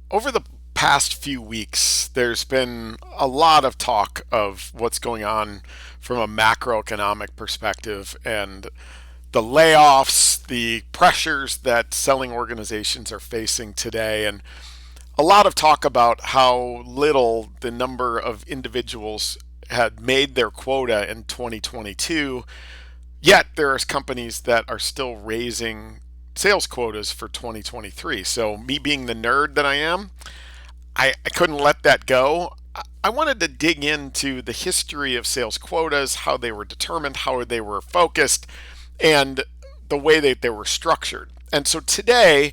Over the past few weeks, there's been a lot of talk of what's going on from a macroeconomic perspective and the layoffs, the pressures that selling organizations are facing today, and a lot of talk about how little the number of individuals had made their quota in 2022. Yet there are companies that are still raising sales quotas for 2023. So, me being the nerd that I am, I couldn't let that go. I wanted to dig into the history of sales quotas, how they were determined, how they were focused, and the way that they were structured. And so today,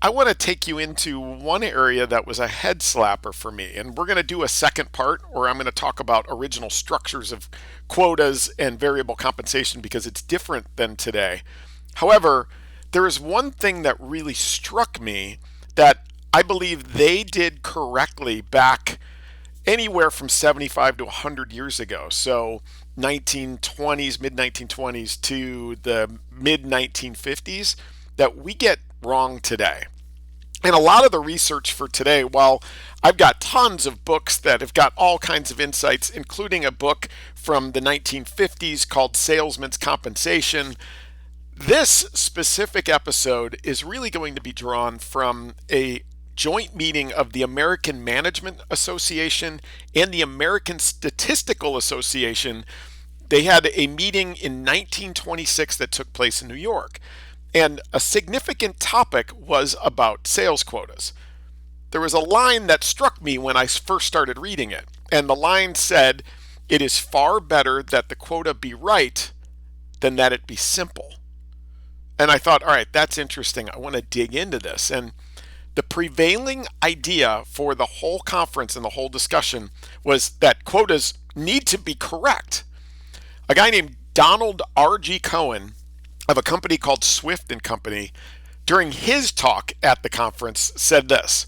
I want to take you into one area that was a head slapper for me. And we're going to do a second part where I'm going to talk about original structures of quotas and variable compensation because it's different than today. However, there is one thing that really struck me that I believe they did correctly back anywhere from 75 to 100 years ago. So 1920s, mid 1920s to the mid 1950s that we get wrong today. And a lot of the research for today, while I've got tons of books that have got all kinds of insights, including a book from the 1950s called Salesman's Compensation, this specific episode is really going to be drawn from a joint meeting of the American Management Association and the American Statistical Association. They had a meeting in 1926 that took place in New York. And a significant topic was about sales quotas. There was a line that struck me when I first started reading it. And the line said, "It is far better that the quota be right than that it be simple." And I thought, all right, that's interesting. I want to dig into this. And the prevailing idea for the whole conference and the whole discussion was that quotas need to be correct. A guy named Donald R.G. Cohen of a company called Swift and Company, during his talk at the conference, said this: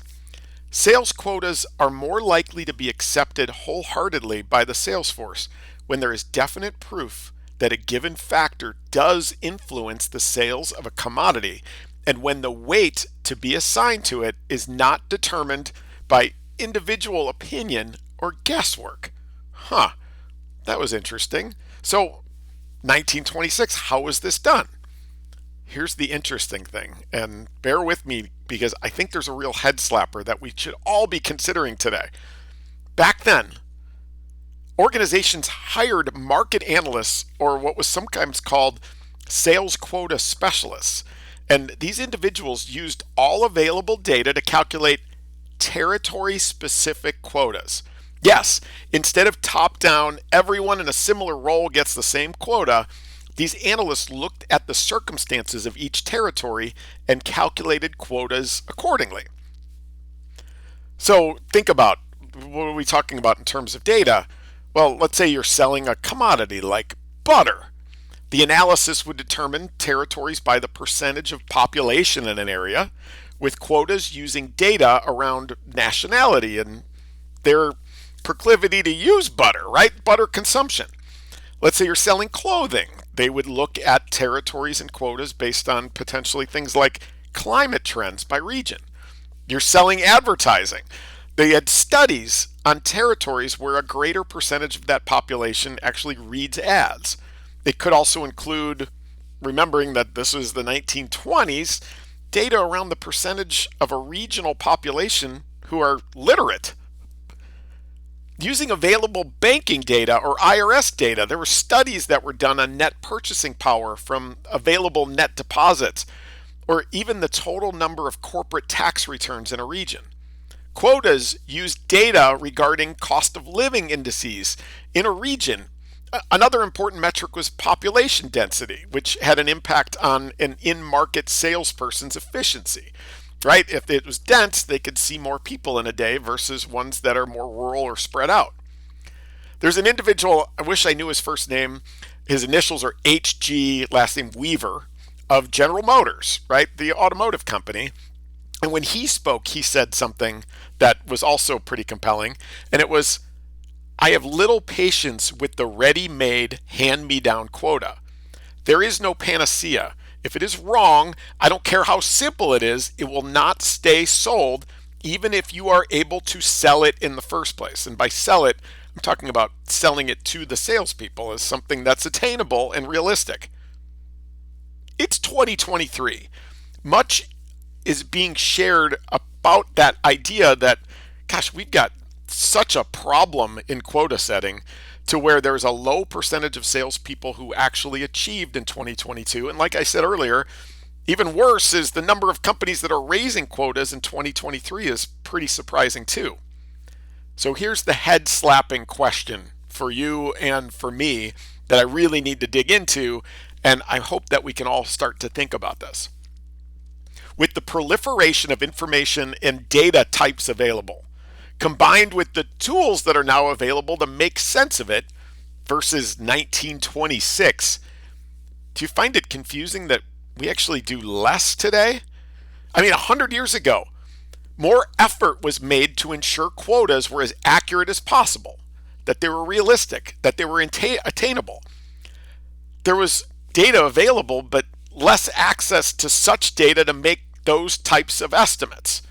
"Sales quotas are more likely to be accepted wholeheartedly by the sales force when there is definite proof that a given factor does influence the sales of a commodity, and when the weight to be assigned to it is not determined by individual opinion or guesswork." Huh, that was interesting. So, 1926, how was this done? Here's the interesting thing, and bear with me because I think there's a real head slapper that we should all be considering today. Back then, organizations hired market analysts, or what was sometimes called sales quota specialists. And these individuals used all available data to calculate territory specific quotas. Yes, instead of top down, everyone in a similar role gets the same quota, these analysts looked at the circumstances of each territory and calculated quotas accordingly. So think about, what are we talking about in terms of data? Well, let's say you're selling a commodity like butter. The analysis would determine territories by the percentage of population in an area, with quotas using data around nationality and their proclivity to use butter, right? Butter consumption. Let's say you're selling clothing. They would look at territories and quotas based on potentially things like climate trends by region. You're selling advertising. They had studies on territories where a greater percentage of that population actually reads ads. It could also include, remembering that this was the 1920s, data around the percentage of a regional population who are literate. Using available banking data or IRS data, there were studies that were done on net purchasing power from available net deposits, or even the total number of corporate tax returns in a region. Quotas used data regarding cost of living indices in a region. Another important metric was population density, which had an impact on an in-market salesperson's efficiency. Right? If it was dense, they could see more people in a day versus ones that are more rural or spread out. There's an individual, I wish I knew his first name. His initials are HG, last name Weaver, of General Motors, right? The automotive company. And when he spoke, he said something that was also pretty compelling. And it was, "I have little patience with the ready-made hand-me-down quota. There is no panacea. If it is wrong, I don't care how simple it is, it will not stay sold even if you are able to sell it in the first place. And by sell it, I'm talking about selling it to the salespeople as something that's attainable and realistic. It's 2023. Much is being shared about that idea that, gosh, we've got such a problem in quota setting to where there's a low percentage of salespeople who actually achieved in 2022. And like I said earlier, even worse is the number of companies that are raising quotas in 2023 is pretty surprising too. So here's the head slapping question for you and for me that I really need to dig into, and I hope that we can all start to think about this. With the proliferation of information and data types available, combined with the tools that are now available to make sense of it versus 1926, do you find it confusing that we actually do less today? I mean, 100 years ago, more effort was made to ensure quotas were as accurate as possible, that they were realistic, that they were attainable. There was data available, but less access to such data to make those types of estimates.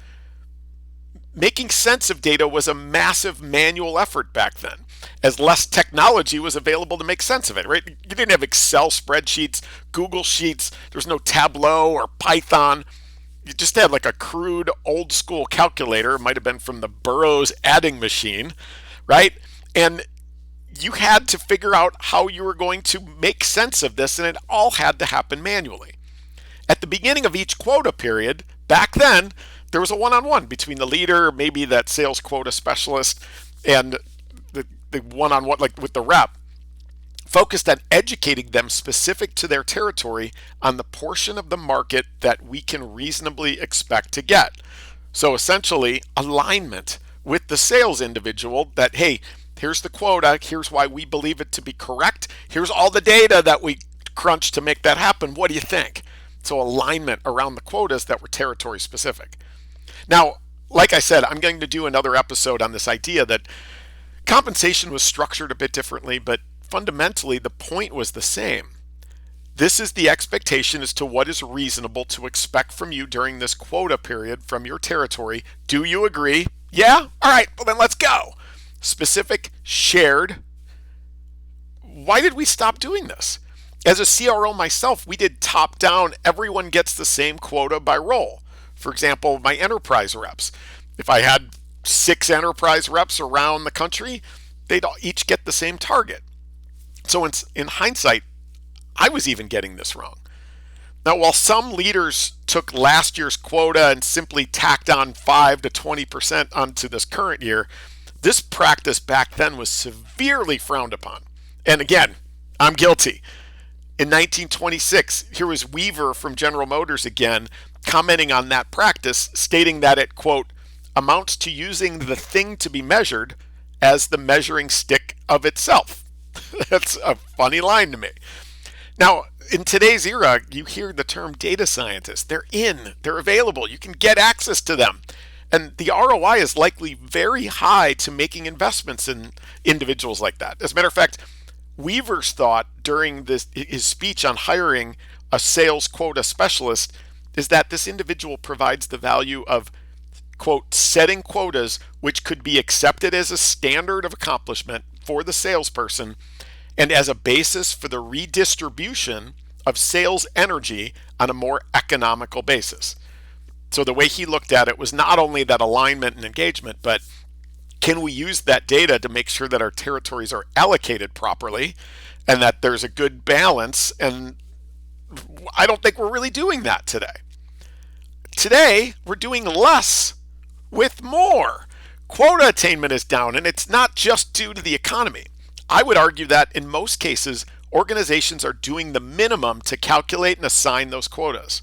Making sense of data was a massive manual effort back then, as less technology was available to make sense of it, right? You didn't have Excel spreadsheets, Google Sheets, there was no Tableau or Python. You just had like a crude old school calculator. It might have been from the Burroughs adding machine, right? And you had to figure out how you were going to make sense of this, and it all had to happen manually. At the beginning of each quota period, back then, there was a one-on-one between the leader, maybe that sales quota specialist, and the one-on-one, like with the rep, focused on educating them specific to their territory on the portion of the market that we can reasonably expect to get. So essentially, alignment with the sales individual that, hey, here's the quota, here's why we believe it to be correct, here's all the data that we crunched to make that happen, what do you think? So alignment around the quotas that were territory specific. Now, like I said, I'm going to do another episode on this idea that compensation was structured a bit differently, but fundamentally the point was the same. This is the expectation as to what is reasonable to expect from you during this quota period from your territory. Do you agree? Yeah? All right, well then let's go. Specific, shared. Why did we stop doing this? As a CRO myself, we did top down, everyone gets the same quota by role. For example, my enterprise reps. If I had 6 enterprise reps around the country, they'd each get the same target. So in hindsight, I was even getting this wrong. Now, while some leaders took last year's quota and simply tacked on 5 to 20% onto this current year, this practice back then was severely frowned upon. And again, I'm guilty. In 1926, here was Weaver from General Motors again, commenting on that practice, stating that it, quote, amounts to using the thing to be measured as the measuring stick of itself. That's a funny line to me. Now, in today's era, you hear the term data scientists. They're available. You can get access to them. And the ROI is likely very high to making investments in individuals like that. As a matter of fact, Weaver's thought during his speech on hiring a sales quota specialist is that this individual provides the value of, quote, setting quotas which could be accepted as a standard of accomplishment for the salesperson and as a basis for the redistribution of sales energy on a more economical basis. So the way he looked at it was not only that alignment and engagement, but can we use that data to make sure that our territories are allocated properly and that there's a good balance? And I don't think we're really doing that today. Today, we're doing less with more. Quota attainment is down, and it's not just due to the economy. I would argue that in most cases, organizations are doing the minimum to calculate and assign those quotas.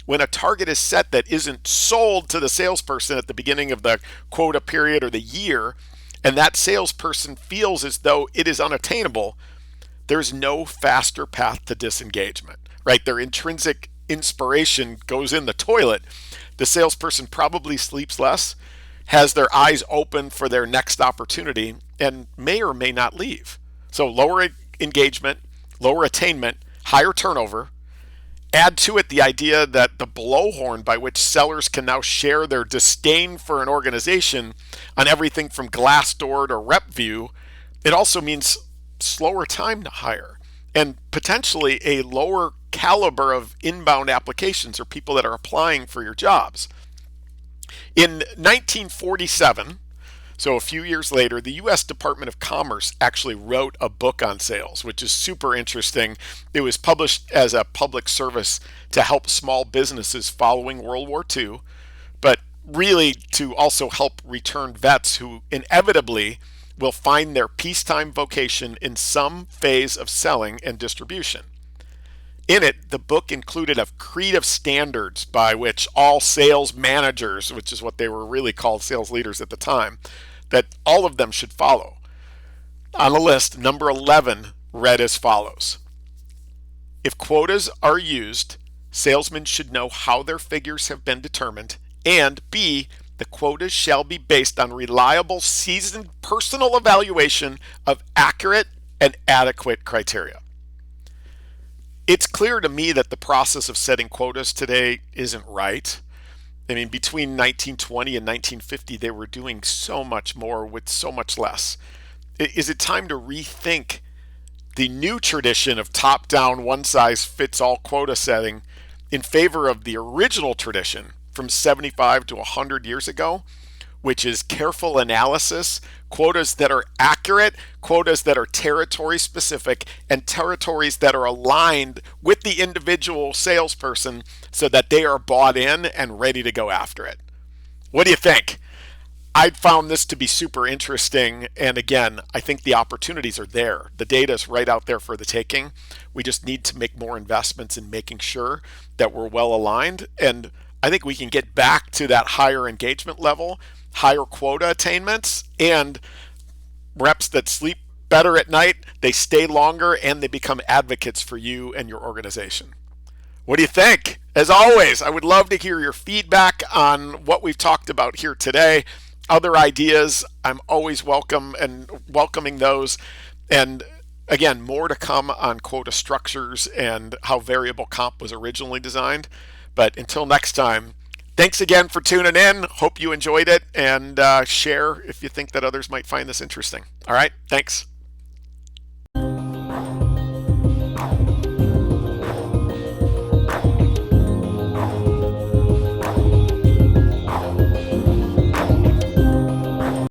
When a target is set that isn't sold to the salesperson at the beginning of the quota period or the year, and that salesperson feels as though it is unattainable, there's no faster path to disengagement, right? Their intrinsic inspiration goes in the toilet. The salesperson probably sleeps less, has their eyes open for their next opportunity, and may or may not leave. So lower engagement, lower attainment, higher turnover, Add to it the idea that the blowhorn by which sellers can now share their disdain for an organization on everything from Glassdoor to RepView, it also means slower time to hire and potentially a lower caliber of inbound applications or people that are applying for your jobs. In 1947, so a few years later, the US Department of Commerce actually wrote a book on sales, which is super interesting. It was published as a public service to help small businesses following World War II, but really to also help returned vets who inevitably will find their peacetime vocation in some phase of selling and distribution. In it, the book included a creed of standards by which all sales managers, which is what they were really called, sales leaders at the time, that all of them should follow. On the list, number 11 read as follows: if quotas are used, salesmen should know how their figures have been determined, and B, the quotas shall be based on reliable, seasoned personal evaluation of accurate and adequate criteria. It's clear to me that the process of setting quotas today isn't right. I mean, between 1920 and 1950, they were doing so much more with so much less. Is it time to rethink the new tradition of top-down, one-size-fits-all quota setting in favor of the original tradition from 75 to 100 years ago, which is careful analysis, quotas that are accurate, quotas that are territory specific, and territories that are aligned with the individual salesperson so that they are bought in and ready to go after it? What do you think? I found this to be super interesting. And again, I think the opportunities are there. The data is right out there for the taking. We just need to make more investments in making sure that we're well aligned. And I think we can get back to that higher engagement level, higher quota attainments, and reps that sleep better at night, they stay longer, and they become advocates for you and your organization. What do you think? As always, I would love to hear your feedback on what we've talked about here today. Other ideas, I'm always welcome and welcoming those. And again, more to come on quota structures and how variable comp was originally designed. But until next time, thanks again for tuning in. Hope you enjoyed it, and share if you think that others might find this interesting. All right, thanks.